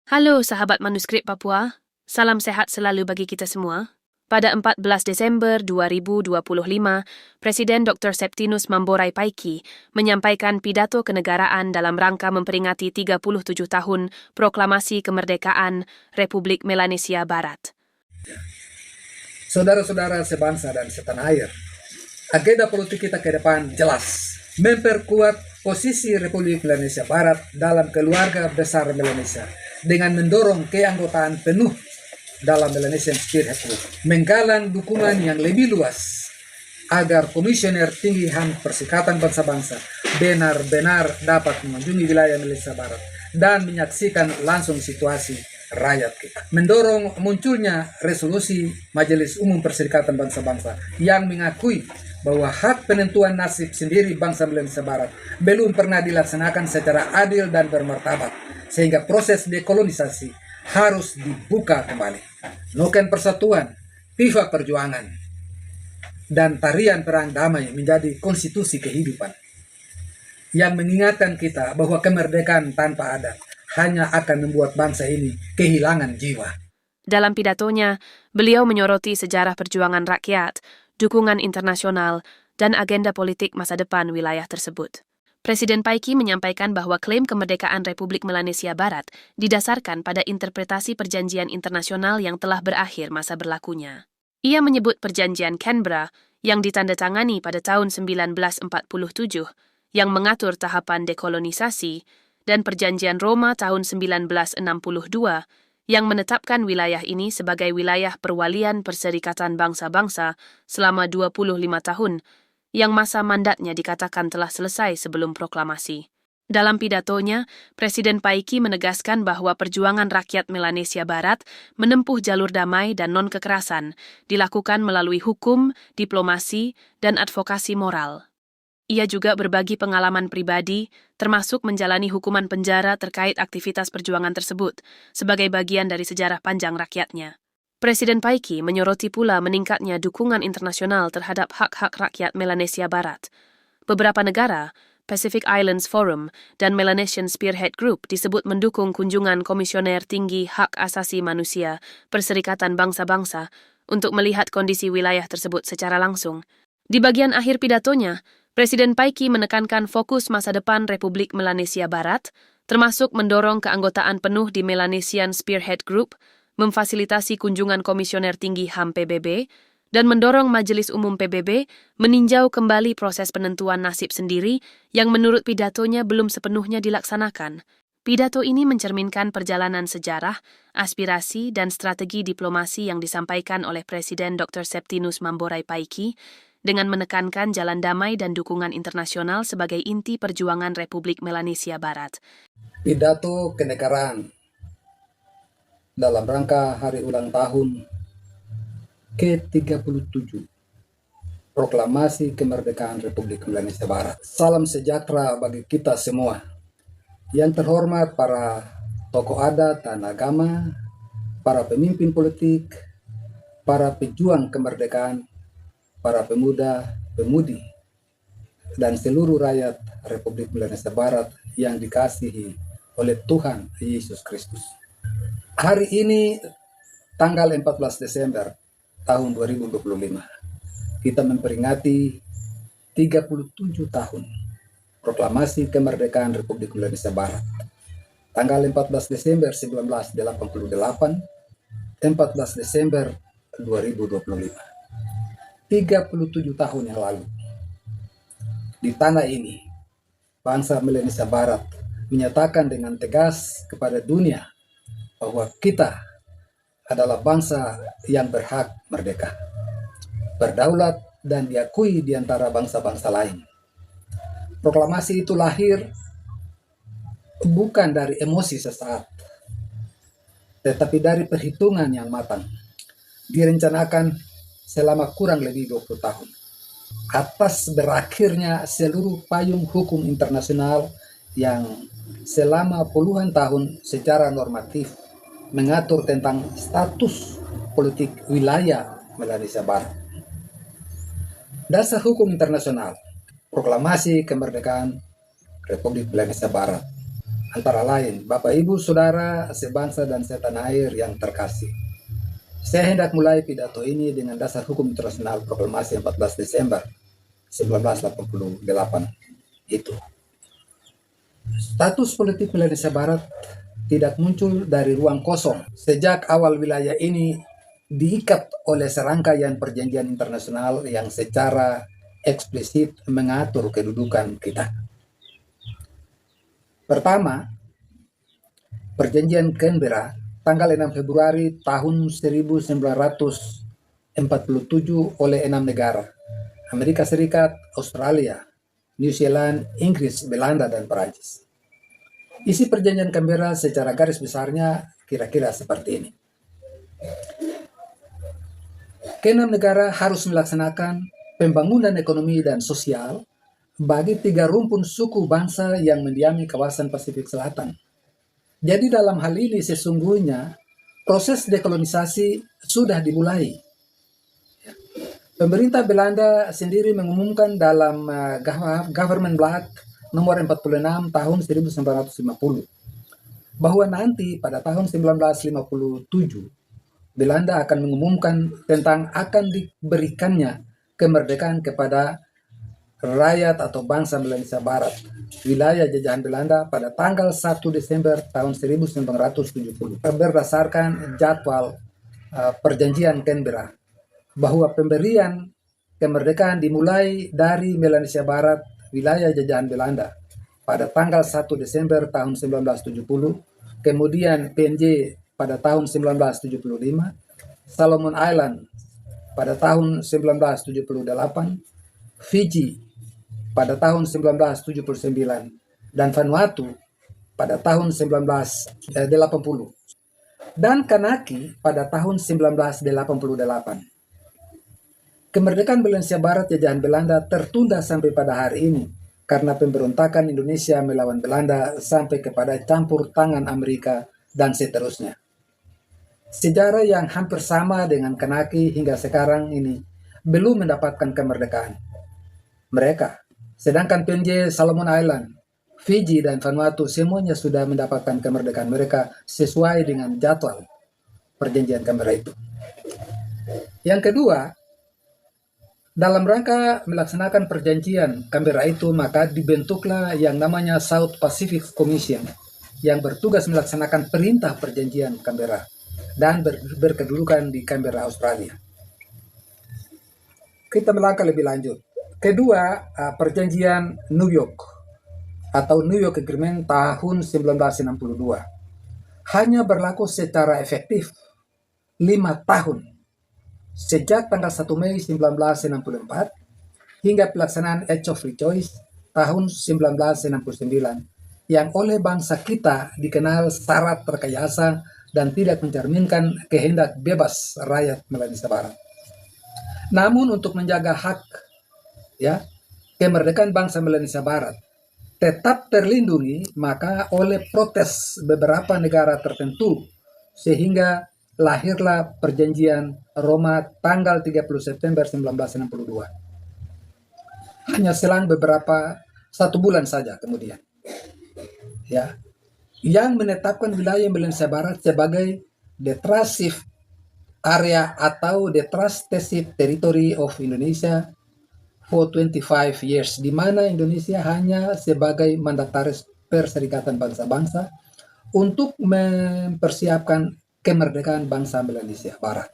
Halo sahabat manuskrip Papua, salam sehat selalu bagi kita semua. Pada 14 Desember 2025, Presiden Dr. Septinus Mamborai Paiki menyampaikan pidato kenegaraan dalam rangka memperingati 37 tahun Proklamasi Kemerdekaan Republik Melanesia Barat. Saudara-saudara sebangsa dan setanah air, agenda politik kita ke depan jelas, memperkuat posisi Republik Melanesia Barat dalam keluarga besar Melanesia dengan mendorong keanggotaan penuh dalam Melanesian Spearhead Group, menggalang dukungan yang lebih luas agar Komisioner Tinggi HAM Perserikatan Bangsa-Bangsa benar-benar dapat mengunjungi wilayah Melanesia Barat dan menyaksikan langsung situasi rakyat kita. Mendorong munculnya resolusi Majelis Umum Perserikatan Bangsa-Bangsa yang mengakui bahwa hak penentuan nasib sendiri bangsa Melanesia Barat belum pernah dilaksanakan secara adil dan bermartabat, sehingga proses dekolonisasi harus dibuka kembali. Noken Persatuan, Pifa Perjuangan, dan tarian perang damai menjadi konstitusi kehidupan yang mengingatkan kita bahwa kemerdekaan tanpa adat hanya akan membuat bangsa ini kehilangan jiwa. Dalam pidatonya, beliau menyoroti sejarah perjuangan rakyat, dukungan internasional, dan agenda politik masa depan wilayah tersebut. Presiden Paiki menyampaikan bahwa klaim kemerdekaan Republik Melanesia Barat didasarkan pada interpretasi perjanjian internasional yang telah berakhir masa berlakunya. Ia menyebut perjanjian Canberra yang ditandatangani pada tahun 1947 yang mengatur tahapan dekolonisasi dan perjanjian Roma tahun 1962 yang menetapkan wilayah ini sebagai wilayah perwalian Perserikatan Bangsa-Bangsa selama 25 tahun, yang masa mandatnya dikatakan telah selesai sebelum proklamasi. Dalam pidatonya, Presiden Paiki menegaskan bahwa perjuangan rakyat Melanesia Barat menempuh jalur damai dan non-kekerasan, dilakukan melalui hukum, diplomasi, dan advokasi moral. Ia juga berbagi pengalaman pribadi, termasuk menjalani hukuman penjara terkait aktivitas perjuangan tersebut, sebagai bagian dari sejarah panjang rakyatnya. Presiden Paiki menyoroti pula meningkatnya dukungan internasional terhadap hak-hak rakyat Melanesia Barat. Beberapa negara, Pacific Islands Forum dan Melanesian Spearhead Group disebut mendukung kunjungan Komisioner Tinggi Hak Asasi Manusia Perserikatan Bangsa-Bangsa untuk melihat kondisi wilayah tersebut secara langsung. Di bagian akhir pidatonya, Presiden Paiki menekankan fokus masa depan Republik Melanesia Barat, termasuk mendorong keanggotaan penuh di Melanesian Spearhead Group, memfasilitasi kunjungan Komisioner Tinggi HAM PBB, dan mendorong Majelis Umum PBB meninjau kembali proses penentuan nasib sendiri yang menurut pidatonya belum sepenuhnya dilaksanakan. Pidato ini mencerminkan perjalanan sejarah, aspirasi, dan strategi diplomasi yang disampaikan oleh Presiden Dr. Septinus Mamborai Paiki dengan menekankan jalan damai dan dukungan internasional sebagai inti perjuangan Republik Melanesia Barat. Pidato kenegaraan dalam rangka hari ulang tahun ke-37 Proklamasi Kemerdekaan Republik Melanesia Barat. Salam sejahtera bagi kita semua. Yang terhormat para tokoh adat dan agama, para pemimpin politik, para pejuang kemerdekaan, para pemuda, pemudi, dan seluruh rakyat Republik Melanesia Barat yang dikasihi oleh Tuhan Yesus Kristus. Hari ini, tanggal 14 Desember tahun 2025, kita memperingati 37 tahun Proklamasi Kemerdekaan Republik Melanesia Barat. Tanggal 14 Desember 1988, 14 Desember 2025. 37 tahun yang lalu, di tanah ini, bangsa Melanesia Barat menyatakan dengan tegas kepada dunia bahwa kita adalah bangsa yang berhak merdeka, berdaulat, dan diakui di antara bangsa-bangsa lain. Proklamasi itu lahir bukan dari emosi sesaat, tetapi dari perhitungan yang matang. Direncanakan selama kurang lebih 20 tahun. Atas berakhirnya seluruh payung hukum internasional yang selama puluhan tahun secara normatif mengatur tentang status politik wilayah Melanesia Barat. Dasar hukum internasional, Proklamasi Kemerdekaan Republik Melanesia Barat Antara lain, Bapak Ibu Saudara sebangsa dan setanah air yang terkasih. Saya hendak mulai pidato ini dengan dasar hukum internasional proklamasi 14 Desember 1988 itu. Status politik Indonesia Barat tidak muncul dari ruang kosong. Sejak awal wilayah ini diikat oleh serangkaian perjanjian internasional yang secara eksplisit mengatur kedudukan kita. Pertama, Perjanjian Canberra tanggal 6 Februari tahun 1947 oleh 6 negara, Amerika Serikat, Australia, New Zealand, Inggris, Belanda, dan Perancis. Isi perjanjian Canberra secara garis besarnya kira-kira seperti ini. Keenam negara harus melaksanakan pembangunan ekonomi dan sosial bagi 3 rumpun suku bangsa yang mendiami kawasan Pasifik Selatan. Jadi dalam hal ini sesungguhnya proses dekolonisasi sudah dimulai. Pemerintah Belanda sendiri mengumumkan dalam Government Blad nomor 46 tahun 1950 bahwa nanti pada tahun 1957 Belanda akan mengumumkan tentang akan diberikannya kemerdekaan kepada rakyat atau bangsa Melanesia Barat, wilayah jajahan Belanda pada tanggal 1 Desember tahun 1970 berdasarkan jadwal perjanjian Canberra bahwa pemberian kemerdekaan dimulai dari Melanesia Barat, wilayah jajahan Belanda pada tanggal 1 Desember tahun 1970, kemudian PNJ pada tahun 1975, Solomon Island pada tahun 1978, Fiji pada tahun 1979, dan Vanuatu pada tahun 1980, dan Kanaki pada tahun 1988. Kemerdekaan Melanesia Barat jajahan Belanda tertunda sampai pada hari ini karena pemberontakan Indonesia melawan Belanda sampai kepada campur tangan Amerika dan seterusnya. Sejarah yang hampir sama dengan Kanaki hingga sekarang ini belum mendapatkan kemerdekaan mereka. Sedangkan PNJ, Solomon Island, Fiji, dan Vanuatu semuanya sudah mendapatkan kemerdekaan mereka sesuai dengan jadwal perjanjian Canberra itu. Yang kedua, dalam rangka melaksanakan perjanjian Canberra itu, maka dibentuklah yang namanya South Pacific Commission yang bertugas melaksanakan perintah perjanjian Canberra dan berkedudukan di Canberra, Australia. Kita melangkah lebih lanjut. Kedua, perjanjian New York atau New York Agreement tahun 1962 hanya berlaku secara efektif 5 tahun sejak tanggal 1 Mei 1964 hingga pelaksanaan Act of Free Choice tahun 1969 yang oleh bangsa kita dikenal syarat rekayasa dan tidak mencerminkan kehendak bebas rakyat Melanesia Barat. Namun untuk menjaga hak kemerdekaan bangsa Melanesia Barat tetap terlindungi, maka oleh protes beberapa negara tertentu sehingga lahirlah perjanjian Roma tanggal 30 September 1962. Hanya selang 1 bulan saja kemudian. Yang menetapkan wilayah Melanesia Barat sebagai the Trustee Area atau the Trustee Territory of Indonesia for 25 years, di mana Indonesia hanya sebagai mandataris Perserikatan Bangsa-Bangsa untuk mempersiapkan kemerdekaan bangsa Melanesia Barat.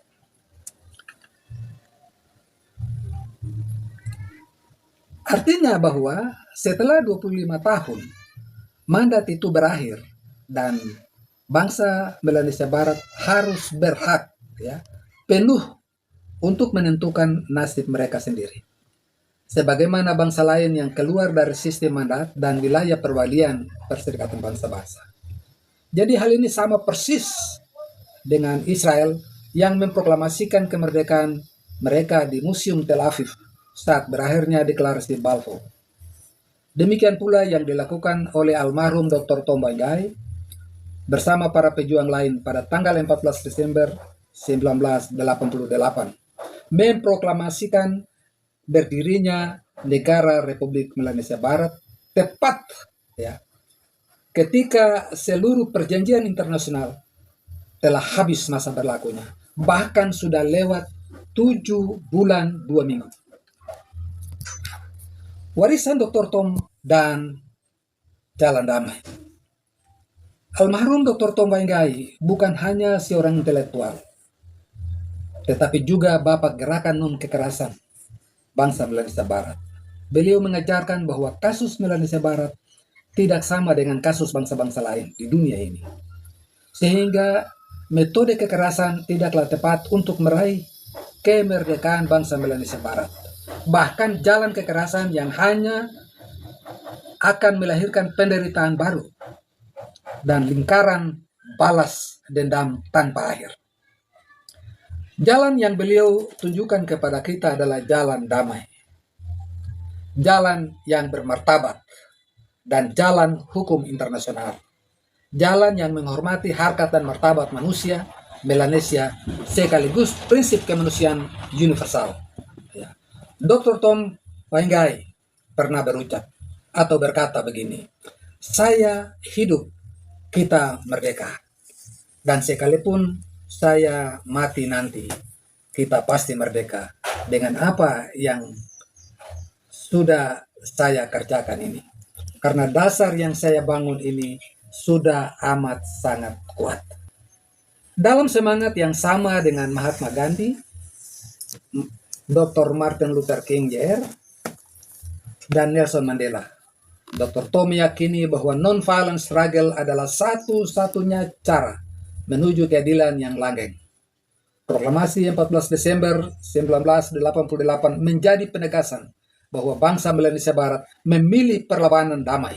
Artinya bahwa setelah 25 tahun mandat itu berakhir dan bangsa Melanesia Barat harus berhak penuh untuk menentukan nasib mereka sendiri. Sebagaimana bangsa lain yang keluar dari sistem mandat dan wilayah perwalian Perserikatan Bangsa-Bangsa. Jadi hal ini sama persis dengan Israel yang memproklamasikan kemerdekaan mereka di Museum Tel Aviv saat berakhirnya deklarasi Balfour. Demikian pula yang dilakukan oleh almarhum Dr. Tom Mboimbai bersama para pejuang lain pada tanggal 14 Desember 1988 memproklamasikan berdirinya negara Republik Melanesia Barat tepat ketika seluruh perjanjian internasional telah habis masa berlakunya, bahkan sudah lewat 7 bulan 2 minggu. Warisan Dr. Tom dan Jalan Damai. Almarhum Dr. Tom Wainggai bukan hanya seorang intelektual, tetapi juga bapak gerakan non-kekerasan bangsa Melanesia Barat. Beliau mengajarkan bahwa kasus Melanesia Barat tidak sama dengan kasus bangsa-bangsa lain di dunia ini. Sehingga metode kekerasan tidaklah tepat untuk meraih kemerdekaan bangsa Melanesia Barat. Bahkan jalan kekerasan yang hanya akan melahirkan penderitaan baru dan lingkaran balas dendam tanpa akhir. Jalan yang beliau tunjukkan kepada kita adalah jalan damai, jalan yang bermartabat, dan jalan hukum internasional. Jalan yang menghormati harkat dan martabat manusia Melanesia sekaligus prinsip kemanusiaan universal. Dr. Tom Wainggai pernah berucap atau berkata begini, "Saya hidup, kita merdeka. Dan sekalipun saya mati nanti, kita pasti merdeka dengan apa yang sudah saya kerjakan ini. Karena dasar yang saya bangun ini sudah amat sangat kuat." Dalam semangat yang sama dengan Mahatma Gandhi, Dr. Martin Luther King Jr., dan Nelson Mandela, Dr. Tom meyakini bahwa non-violent struggle adalah satu-satunya cara menuju keadilan yang langgeng. Proklamasi 14 Desember 1988 menjadi penegasan bahwa bangsa Melanesia Barat memilih perlawanan damai,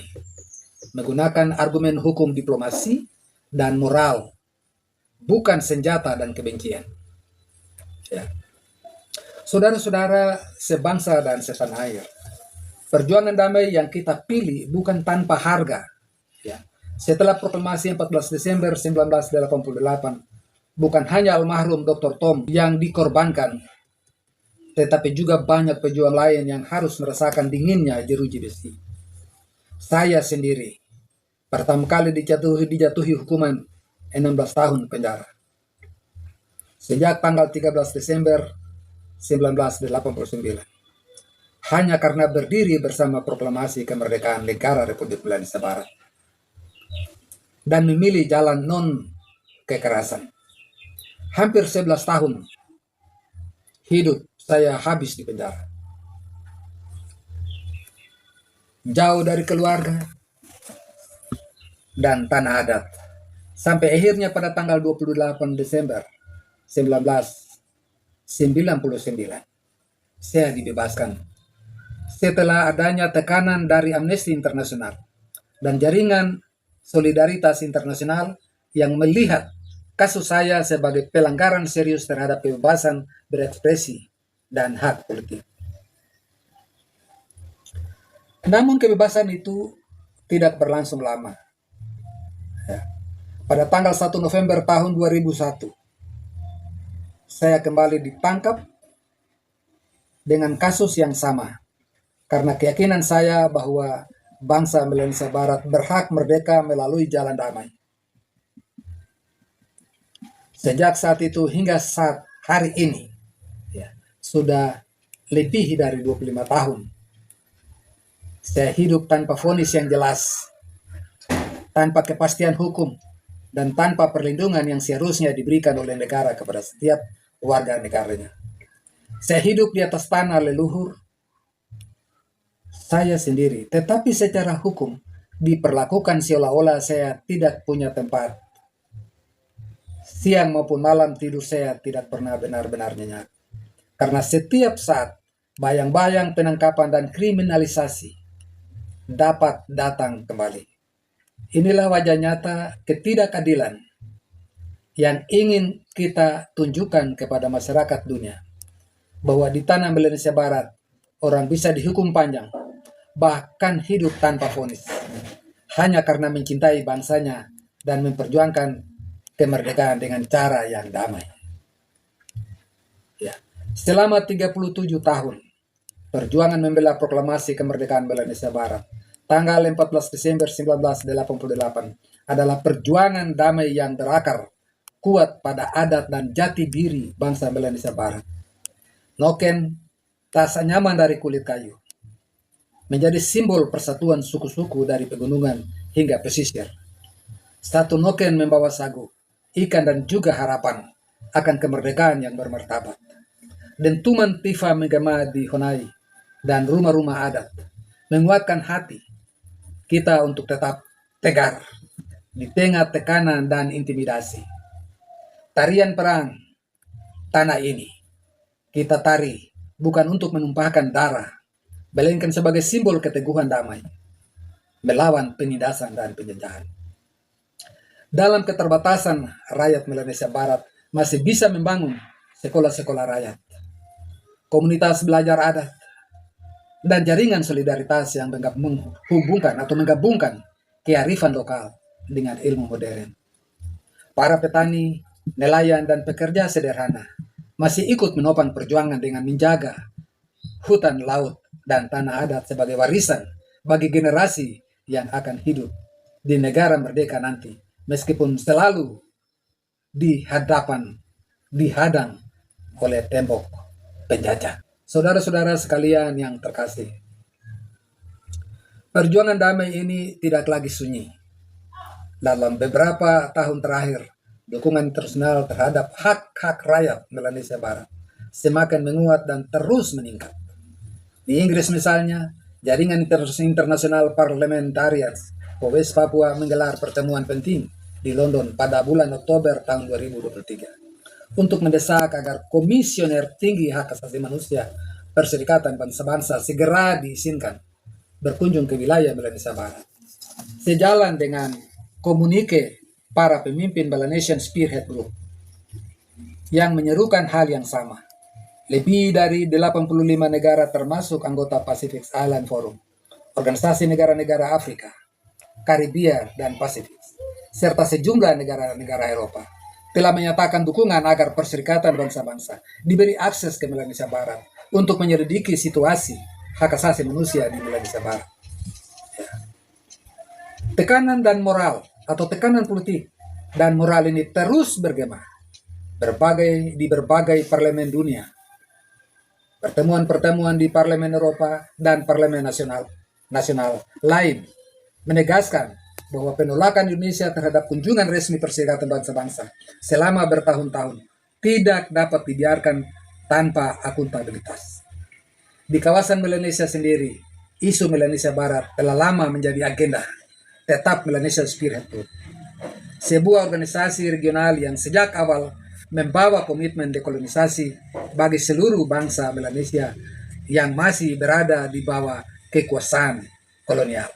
menggunakan argumen hukum diplomasi dan moral, bukan senjata dan kebencian. Ya. Saudara-saudara sebangsa dan setanah air, perjuangan damai yang kita pilih bukan tanpa harga. Ya. Setelah proklamasi 14 Desember 1988, bukan hanya almarhum Dr. Tom yang dikorbankan, tetapi juga banyak pejuang lain yang harus merasakan dinginnya jeruji besi. Saya sendiri pertama kali dijatuhi hukuman 16 tahun penjara. Sejak tanggal 13 Desember 1989. Hanya karena berdiri bersama proklamasi kemerdekaan negara Republik Melanesia Barat dan memilih jalan non-kekerasan. Hampir 11 tahun hidup saya habis di penjara. Jauh dari keluarga dan tanah adat. Sampai akhirnya pada tanggal 28 Desember 1999, saya dibebaskan setelah adanya tekanan dari Amnesty Internasional dan jaringan solidaritas internasional yang melihat kasus saya sebagai pelanggaran serius terhadap kebebasan berekspresi dan hak politik. Namun kebebasan itu tidak berlangsung lama. Pada tanggal 1 November tahun 2001, saya kembali ditangkap dengan kasus yang sama, karena keyakinan saya bahwa bangsa Melanesia Barat berhak merdeka melalui jalan damai. Sejak saat itu hingga saat hari ini, sudah lebih dari 25 tahun, saya hidup tanpa vonis yang jelas, tanpa kepastian hukum, dan tanpa perlindungan yang seharusnya diberikan oleh negara kepada setiap warga negaranya. Saya hidup di atas tanah leluhur saya sendiri, tetapi secara hukum diperlakukan seolah-olah saya tidak punya tempat. Siang maupun malam tidur saya tidak pernah benar-benar nyenyak. Karena setiap saat bayang-bayang penangkapan dan kriminalisasi dapat datang kembali. Inilah wajah nyata ketidakadilan yang ingin kita tunjukkan kepada masyarakat dunia. Bahwa di tanah Melanesia Barat, orang bisa dihukum panjang, bahkan hidup tanpa vonis, hanya karena mencintai bangsanya dan memperjuangkan kemerdekaan dengan cara yang damai. Selama 37 tahun, perjuangan membela proklamasi kemerdekaan Melanesia Barat tanggal 14 Desember 1988 adalah perjuangan damai yang berakar kuat pada adat dan jati diri bangsa Melanesia Barat. Noken tak senyaman dari kulit kayu, menjadi simbol persatuan suku-suku dari pegunungan hingga pesisir. Satu noken membawa sagu, ikan dan juga harapan akan kemerdekaan yang bermartabat. Dentuman tifa menggema di Honai dan rumah-rumah adat menguatkan hati kita untuk tetap tegar di tengah tekanan dan intimidasi. Tarian perang tanah ini kita tari bukan untuk menumpahkan darah, melainkan sebagai simbol keteguhan damai melawan penindasan dan penjajahan. Dalam keterbatasan, rakyat Melanesia Barat masih bisa membangun sekolah-sekolah rakyat, komunitas belajar adat, dan jaringan solidaritas yang menghubungkan atau menggabungkan kearifan lokal dengan ilmu modern. Para petani, nelayan, dan pekerja sederhana masih ikut menopang perjuangan dengan menjaga hutan, laut, dan tanah adat sebagai warisan bagi generasi yang akan hidup di negara merdeka nanti, meskipun selalu dihadang oleh tembok penjajah. Saudara-saudara sekalian yang terkasih, perjuangan damai ini tidak lagi sunyi. Dalam beberapa tahun terakhir, dukungan internasional terhadap hak-hak rakyat Melanesia Barat semakin menguat dan terus meningkat. Di Inggris misalnya, Jaringan Internasional Parliamentarians for West Papua menggelar pertemuan penting di London pada bulan Oktober tahun 2023 untuk mendesak agar Komisioner Tinggi Hak Asasi Manusia Perserikatan Bangsa-Bangsa segera diizinkan berkunjung ke wilayah Melanesia Barat. Sejalan dengan komunike para pemimpin Melanesian Spearhead Group yang menyerukan hal yang sama. Lebih dari 85 negara termasuk anggota Pacific Island Forum, Organisasi Negara-Negara Afrika, Karibia, dan Pasifik, serta sejumlah negara-negara Eropa telah menyatakan dukungan agar Perserikatan Bangsa-Bangsa diberi akses ke Melanesia Barat untuk menyelidiki situasi hak asasi manusia di Melanesia Barat. Tekanan dan moral atau tekanan politik dan moral ini terus bergema di berbagai parlemen dunia. Pertemuan-pertemuan di Parlemen Eropa dan Parlemen Nasional lain menegaskan bahwa penolakan Indonesia terhadap kunjungan resmi Perserikatan Bangsa-Bangsa selama bertahun-tahun tidak dapat dibiarkan tanpa akuntabilitas. Di kawasan Melanesia sendiri, isu Melanesia Barat telah lama menjadi agenda tetap Melanesia Spearhead Group, sebuah organisasi regional yang sejak awal membawa komitmen dekolonisasi bagi seluruh bangsa Melanesia yang masih berada di bawah kekuasaan kolonial.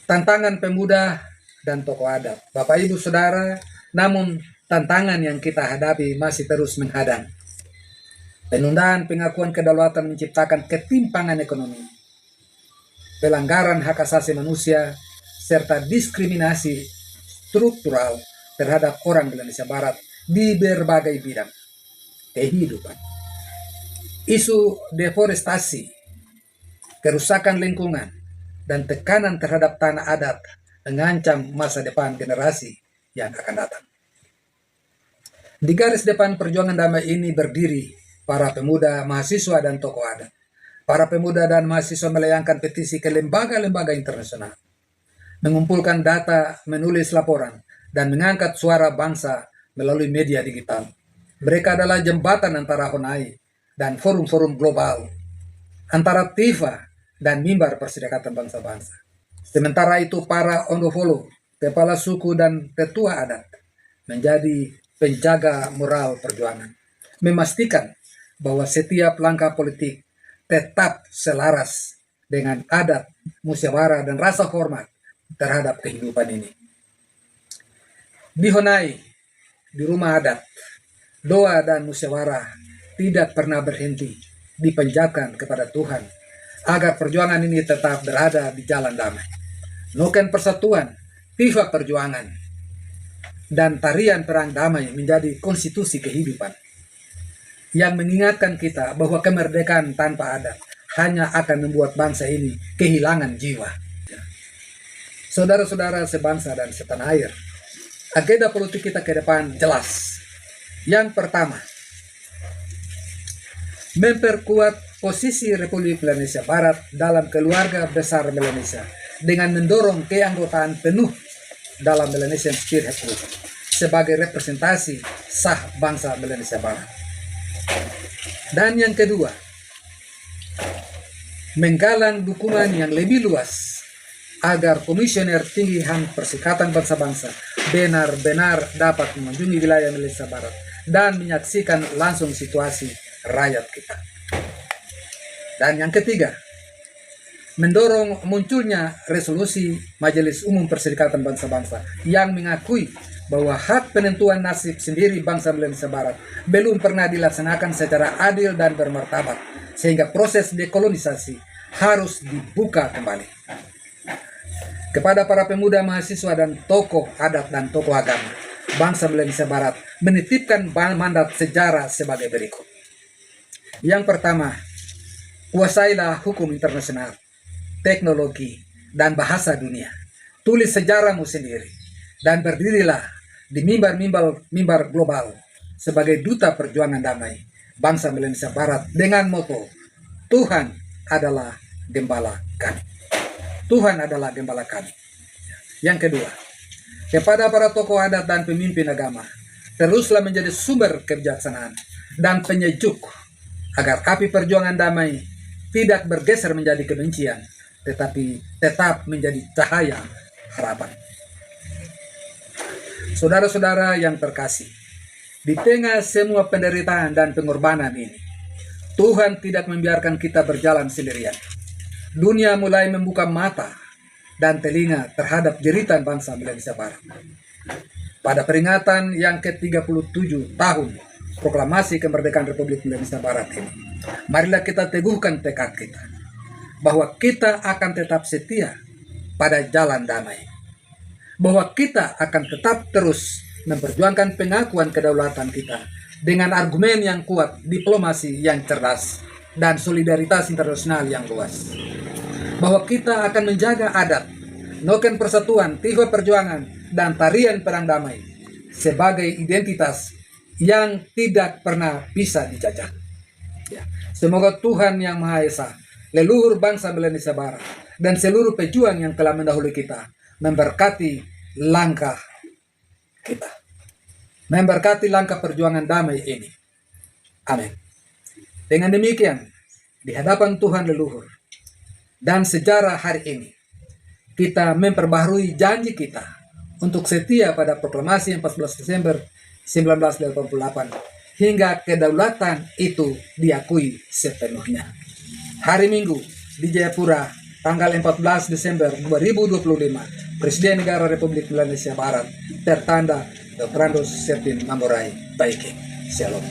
Tantangan pemuda dan tokoh adat, Bapak Ibu Saudara, namun tantangan yang kita hadapi masih terus menghadang. Penundaan pengakuan kedaulatan menciptakan ketimpangan ekonomi, pelanggaran hak asasi manusia, serta diskriminasi struktural terhadap orang Melanesia Barat di berbagai bidang kehidupan. Isu deforestasi, kerusakan lingkungan, dan tekanan terhadap tanah adat mengancam masa depan generasi yang akan datang. Di garis depan perjuangan damai ini berdiri para pemuda, mahasiswa, dan tokoh adat. Para pemuda dan mahasiswa melayangkan petisi ke lembaga-lembaga internasional, mengumpulkan data, menulis laporan, dan mengangkat suara bangsa melalui media digital. Mereka adalah jembatan antara Honai dan forum-forum global, antara TIFA dan mimbar Perserikatan Bangsa-Bangsa. Sementara itu para ondofolo, kepala suku, dan tetua adat menjadi penjaga moral perjuangan, memastikan bahwa setiap langkah politik tetap selaras dengan adat, musyawarah, dan rasa hormat terhadap kehidupan ini. Di Honai, di rumah adat, doa dan musyawarah tidak pernah berhenti dipanjatkan kepada Tuhan agar perjuangan ini tetap berada di jalan damai. Noken persatuan, tifa perjuangan, dan tarian perang damai menjadi konstitusi kehidupan yang mengingatkan kita bahwa kemerdekaan tanpa adat hanya akan membuat bangsa ini kehilangan jiwa. Saudara-saudara sebangsa dan setanah air, agenda politik kita ke depan jelas. Yang pertama, memperkuat posisi Republik Melanesia Barat dalam keluarga besar Melanesia dengan mendorong keanggotaan penuh dalam Melanesian Spirit Group sebagai representasi sah bangsa Melanesia Barat. Dan yang kedua, menggalang dukungan yang lebih luas agar Komisioner Tinggi HAM Perserikatan Bangsa-Bangsa benar-benar dapat mengunjungi wilayah Melanesia Barat dan menyaksikan langsung situasi rakyat kita. Dan yang ketiga, mendorong munculnya resolusi Majelis Umum Perserikatan Bangsa-Bangsa yang mengakui bahwa hak penentuan nasib sendiri bangsa Melanesia Barat belum pernah dilaksanakan secara adil dan bermartabat, sehingga proses dekolonisasi harus dibuka kembali. Kepada para pemuda, mahasiswa, dan tokoh adat dan tokoh agama, bangsa Melanesia Barat menitipkan mandat sejarah sebagai berikut. Yang pertama, kuasailah hukum internasional, teknologi, dan bahasa dunia. Tulis sejarahmu sendiri, dan berdirilah di mimbar global sebagai duta perjuangan damai bangsa Melanesia Barat dengan moto, Tuhan adalah gembala kami. Tuhan adalah gembala kami. Yang kedua, kepada para tokoh adat dan pemimpin agama, teruslah menjadi sumber kebijaksanaan dan penyejuk agar api perjuangan damai tidak bergeser menjadi kebencian, tetapi tetap menjadi cahaya harapan. Saudara-saudara yang terkasih, di tengah semua penderitaan dan pengorbanan ini, Tuhan tidak membiarkan kita berjalan sendirian. Dunia mulai membuka mata dan telinga terhadap jeritan bangsa Melanesia Barat. Pada peringatan yang ke-37 tahun proklamasi kemerdekaan Republik Melanesia Barat ini, marilah kita teguhkan tekad kita bahwa kita akan tetap setia pada jalan damai, bahwa kita akan tetap terus memperjuangkan pengakuan kedaulatan kita dengan argumen yang kuat, diplomasi yang cerdas, dan solidaritas internasional yang luas. Bahwa kita akan menjaga adat, noken persatuan, tiga perjuangan, dan tarian perang damai sebagai identitas yang tidak pernah bisa dijajah. Ya. Semoga Tuhan Yang Maha Esa, leluhur bangsa Melanesia Barat, dan seluruh pejuang yang telah mendahului kita memberkati langkah kita, memberkati langkah perjuangan damai ini. Amin. Dengan demikian, di hadapan Tuhan leluhur dan sejarah hari ini, kita memperbaharui janji kita untuk setia pada proklamasi 14 Desember 1988 hingga kedaulatan itu diakui sepenuhnya. Hari Minggu di Jayapura, tanggal 14 Desember 2025, Presiden Negara Republik Melanesia Barat tertanda Dr. Andos Sertin Mamborai Baike. Shalom.